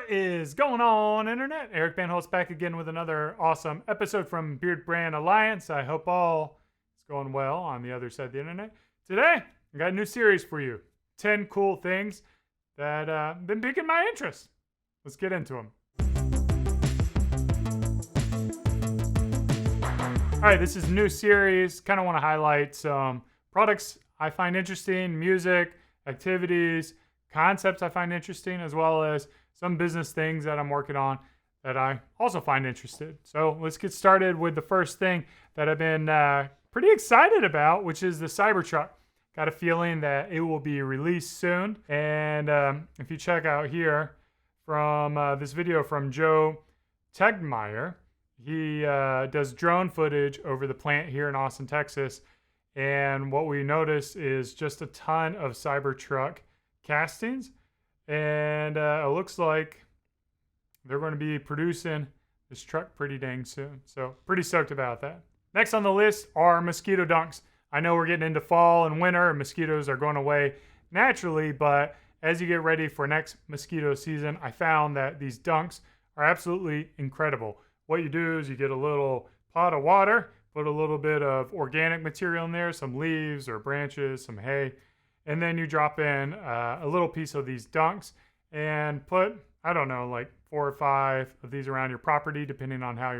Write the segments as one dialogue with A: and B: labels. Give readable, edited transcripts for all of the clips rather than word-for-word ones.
A: What is going on, Internet? Eric Bandholz back again with another awesome episode from Beardbrand Alliance. I hope all is going well on the other side of the Internet. Today, I got a new series for you. 10 cool things that have been piquing my interest. Let's get into them. All right, this is a new series. Kind of want to highlight some products I find interesting, music, activities, concepts I find interesting, as well as some business things that I'm working on that I also find interested. So let's get started with the first thing that I've been pretty excited about, which is the Cybertruck. Got a feeling that it will be released soon. And if you check out here from this video from Joe Tegmeyer, he does drone footage over the plant here in Austin, Texas. And what we notice is just a ton of Cybertruck castings. And it looks like they're going to be producing this truck pretty dang soon. So pretty stoked about that. Next on the list are Mosquito Dunks. I know we're getting into fall and winter and mosquitoes are going away naturally, but as you get ready for next mosquito season, I found that these dunks are absolutely incredible. What you do is you get a little pot of water, put a little bit of organic material in there, some leaves or branches, some hay, and then you drop in a little piece of these dunks and put, I don't know, like 4 or 5 of these around your property, depending on how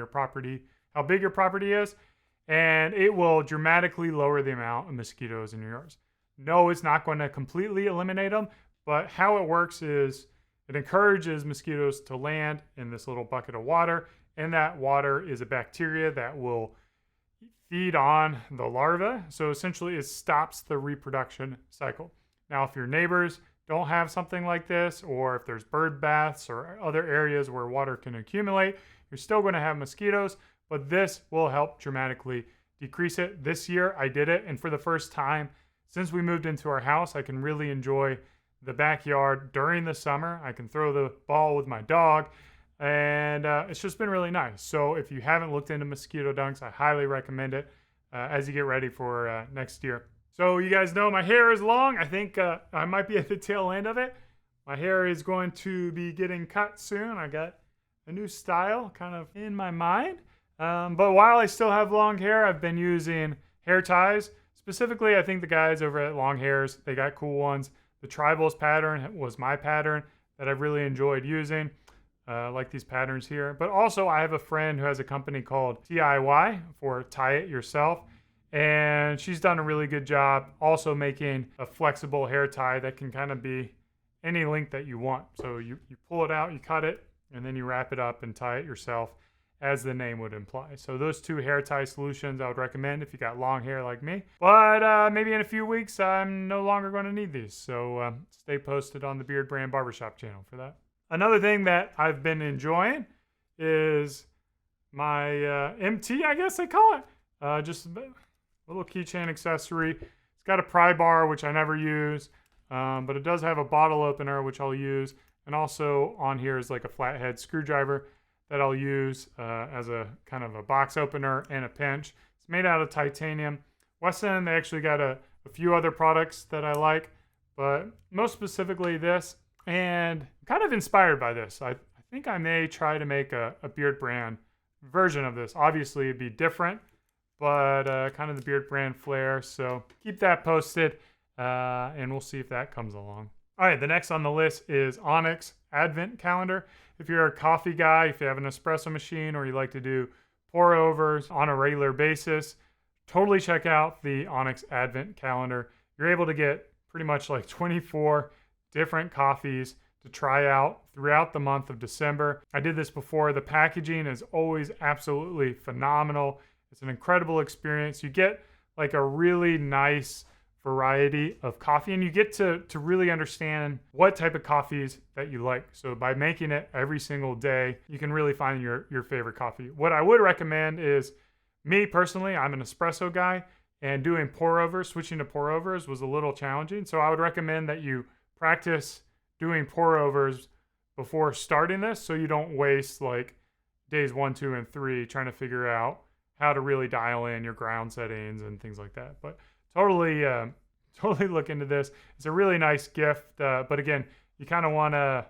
A: big your property is. And it will dramatically lower the amount of mosquitoes in yours. No, it's not going to completely eliminate them, but how it works is it encourages mosquitoes to land in this little bucket of water, and that water is a bacteria that will feed on the larva. So essentially it stops the reproduction cycle. Now, if your neighbors don't have something like this, or if there's bird baths or other areas where water can accumulate, you're still going to have mosquitoes, but this will help dramatically decrease it. This year I did it, and for the first time since we moved into our house, I can really enjoy the backyard during the summer. I can throw the ball with my dog, and it's just been really nice. So if you haven't looked into Mosquito Dunks, I highly recommend it as you get ready for next year. So you guys know my hair is long. I think I might be at the tail end of it. My hair is going to be getting cut soon. I got a new style kind of in my mind. But while I still have long hair, I've been using hair ties. Specifically, I think the guys over at Long Hairs, they got cool ones. The Tribals pattern was my pattern that I've really enjoyed using. Like these patterns here. But also I have a friend who has a company called DIY for Tie It Yourself. And she's done a really good job also making a flexible hair tie that can kind of be any length that you want. So you pull it out, you cut it, and then you wrap it up and tie it yourself, as the name would imply. So those 2 hair tie solutions I would recommend if you got long hair like me. But maybe in a few weeks, I'm no longer going to need these. So stay posted on the Beardbrand Barbershop channel for that. Another thing that I've been enjoying is my MT, I guess they call it. Just a little keychain accessory. It's got a pry bar, which I never use, but it does have a bottle opener, which I'll use. And also on here is like a flathead screwdriver that I'll use as a kind of a box opener and a pinch. It's made out of titanium. Weston, they actually got a few other products that I like, but most specifically this. And I'm kind of inspired by this. I think I may try to make a Beardbrand version of this. Obviously, it'd be different, but kind of the Beardbrand flair. So keep that posted, and we'll see if that comes along. All right, the next on the list is Onyx Advent Calendar. If you're a coffee guy, if you have an espresso machine, or you like to do pour-overs on a regular basis, totally check out the Onyx Advent Calendar. You're able to get pretty much like 24 different coffees to try out throughout the month of December. I did this before. The packaging is always absolutely phenomenal. It's an incredible experience. You get like a really nice variety of coffee, and you get to really understand what type of coffees that you like. So by making it every single day, you can really find your favorite coffee. What I would recommend is, me personally, I'm an espresso guy, and doing pour-overs, switching to pour-overs was a little challenging. So I would recommend that you practice doing pour-overs before starting this, so you don't waste like days 1, 2, and 3 trying to figure out how to really dial in your ground settings and things like that. But totally look into this. It's a really nice gift, but again, you kind of want to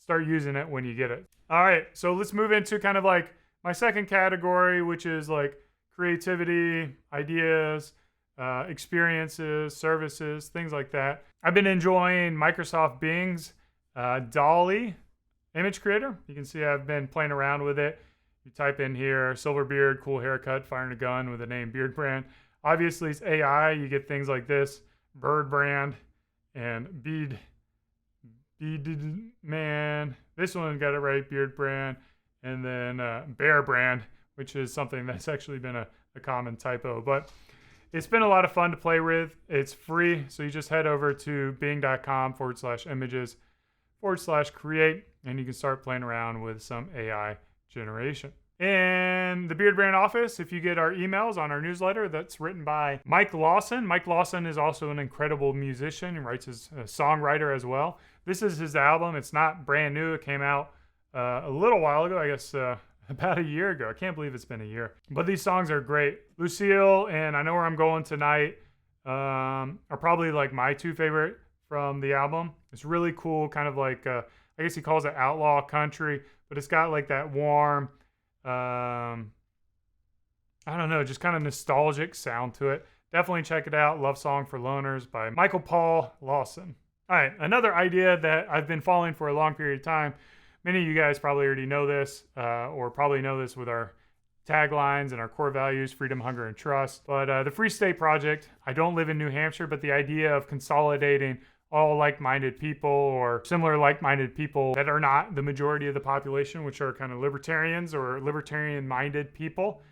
A: start using it when you get it. All right, so let's move into kind of like my second category, which is like creativity, ideas, experiences, services, things like that. I've been enjoying Microsoft Bing's Dolly image creator. You can see I've been playing around with it. You type in here, silver beard, cool haircut, firing a gun with the name Beardbrand. Obviously, it's AI. You get things like this, Birdbrand and Man. This one got it right, Beardbrand. And then Bearbrand, which is something that's actually been a common typo. But it's been a lot of fun to play with. It's free, so you just head over to bing.com/images/create, and you can start playing around with some AI generation. In the Beardbrand office, if you get our emails on our newsletter, that's written by Mike Lawson. Mike Lawson is also an incredible musician. He writes as a songwriter as well. This is his album. It's not brand new. It came out a little while ago, I guess about a year ago. I can't believe it's been a year. But these songs are great. Lucille and I Know Where I'm Going Tonight are probably like my two favorite from the album. It's really cool, kind of like, I guess he calls it outlaw country, but it's got like that warm, I don't know, just kind of nostalgic sound to it. Definitely check it out. Love Song for Loners by Michael Paul Lawson. All right, another idea that I've been following for a long period of time. Many of you guys probably already know this, or probably know this with our taglines and our core values, freedom, hunger, and trust. But the Free State Project, I don't live in New Hampshire, but the idea of consolidating all like-minded people or similar like-minded people that are not the majority of the population, which are kind of libertarians or libertarian-minded people,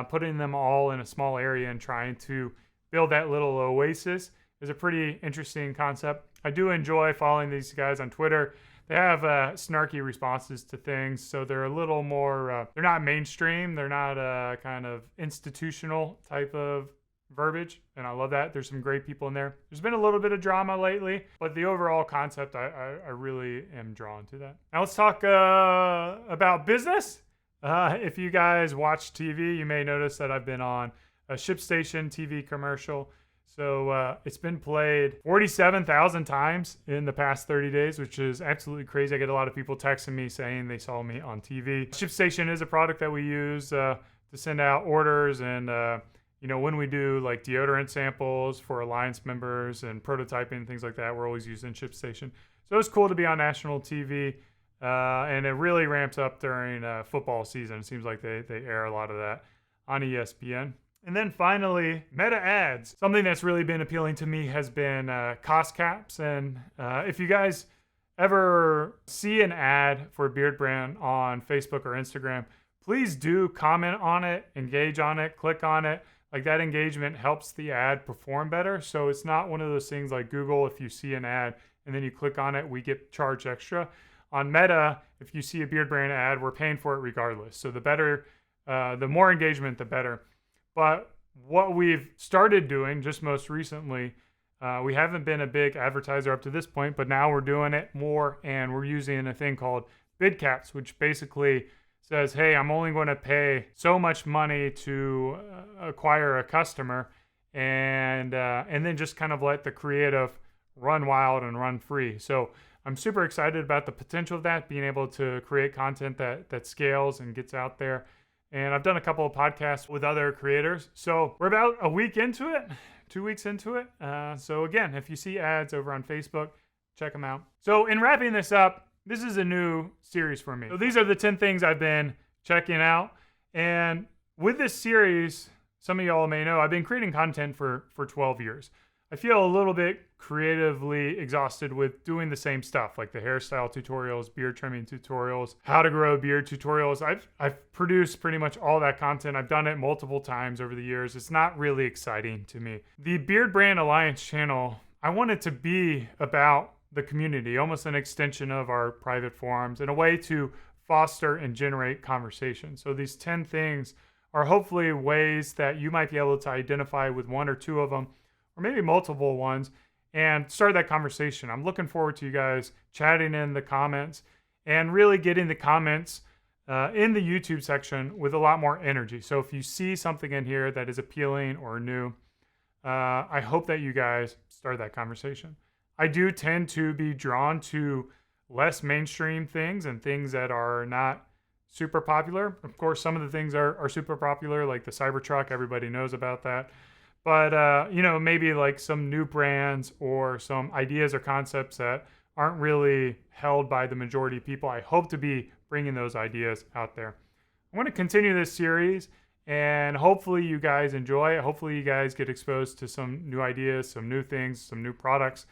A: putting them all in a small area and trying to build that little oasis is a pretty interesting concept. I do enjoy following these guys on Twitter. They have snarky responses to things, so they're a little more, they're not mainstream. They're not kind of institutional type of verbiage, and I love that. There's some great people in there. There's been a little bit of drama lately, but the overall concept, I really am drawn to that. Now let's talk about business. If you guys watch TV, you may notice that I've been on a ShipStation TV commercial. So it's been played 47,000 times in the past 30 days, which is absolutely crazy. I get a lot of people texting me saying they saw me on TV. ShipStation is a product that we use to send out orders and when we do like deodorant samples for Alliance members and prototyping, things like that, we're always using ShipStation. So it's cool to be on national TV, and it really ramps up during football season. It seems like they air a lot of that on ESPN. And then finally, meta ads. Something that's really been appealing to me has been cost caps. And if you guys ever see an ad for Beardbrand on Facebook or Instagram, please do comment on it, engage on it, click on it. Like that engagement helps the ad perform better. So it's not one of those things like Google, if you see an ad and then you click on it, we get charged extra. On Meta, if you see a Beardbrand ad, we're paying for it regardless. So the better, the more engagement, the better. But what we've started doing just most recently, we haven't been a big advertiser up to this point, but now we're doing it more, and we're using a thing called bid caps, which basically says, hey, I'm only going to pay so much money to acquire a customer, and then just kind of let the creative run wild and run free. So I'm super excited about the potential of that, being able to create content that scales and gets out there. And I've done a couple of podcasts with other creators. So we're about a week into it, 2 weeks into it. So again, if you see ads over on Facebook, check them out. So in wrapping this up, this is a new series for me. So these are the 10 things I've been checking out. And with this series, some of y'all may know, I've been creating content for 12 years. I feel a little bit creatively exhausted with doing the same stuff, like the hairstyle tutorials, beard trimming tutorials, how to grow a beard tutorials. I've produced pretty much all that content. I've done it multiple times over the years. It's not really exciting to me. The Beardbrand Alliance channel, I want it to be about the community, almost an extension of our private forums, and a way to foster and generate conversation. So these 10 things are hopefully ways that you might be able to identify with one or two of them, or maybe multiple ones, and start that conversation. I'm looking forward to you guys chatting in the comments and really getting the comments in the YouTube section with a lot more energy. So if you see something in here that is appealing or new, I hope that you guys start that conversation. I do tend to be drawn to less mainstream things and things that are not super popular. Of course, some of the things are super popular, like the Cybertruck. Everybody knows about that. But, maybe like some new brands or some ideas or concepts that aren't really held by the majority of people. I hope to be bringing those ideas out there. I want to continue this series, and hopefully you guys enjoy it. Hopefully you guys get exposed to some new ideas, some new things, some new products,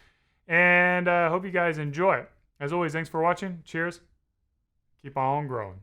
A: and I hope you guys enjoy it. As always, thanks for watching. Cheers. Keep on growing.